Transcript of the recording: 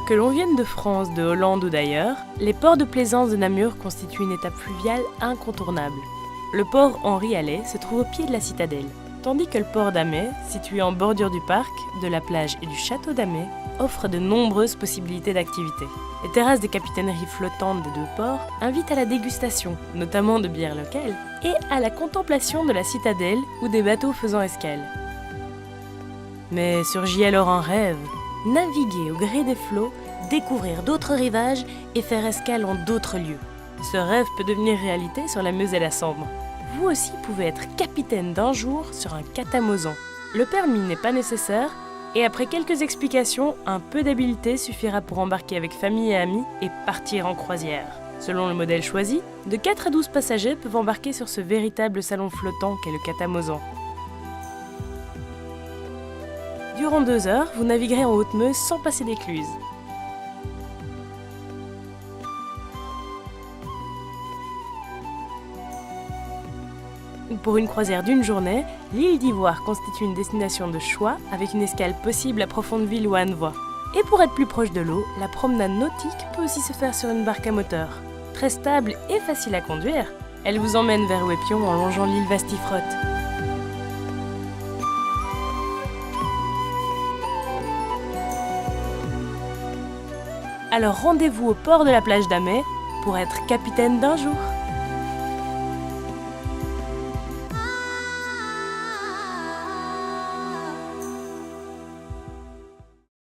Que l'on vienne de France, de Hollande ou d'ailleurs, les ports de plaisance de Namur constituent une étape fluviale incontournable. Le port Henri Alais se trouve au pied de la citadelle, tandis que le port d'Amay, situé en bordure du parc, de la plage et du château d'Amay, offre de nombreuses possibilités d'activités. Les terrasses des capitaineries flottantes des deux ports invitent à la dégustation, notamment de bières locales, et à la contemplation de la citadelle ou des bateaux faisant escale. Mais surgit alors un rêve, naviguer au gré des flots, découvrir d'autres rivages et faire escale en d'autres lieux. Ce rêve peut devenir réalité sur la Meuse et la Sambre. Vous aussi pouvez être capitaine d'un jour sur un catamosan. Le permis n'est pas nécessaire et après quelques explications, un peu d'habileté suffira pour embarquer avec famille et amis et partir en croisière. Selon le modèle choisi, de 4 à 12 passagers peuvent embarquer sur ce véritable salon flottant qu'est le catamosan. Durant 2 heures, vous naviguerez en Haute-Meuse sans passer d'écluse. Pour une croisière d'une journée, l'île d'Ivoire constitue une destination de choix avec une escale possible à Profondeville ou à Annevoie. Et pour être plus proche de l'eau, la promenade nautique peut aussi se faire sur une barque à moteur. Très stable et facile à conduire, elle vous emmène vers Ouépion en longeant l'île Vastifrotte. Alors rendez-vous au port de la plage d'Amay pour être capitaine d'un jour.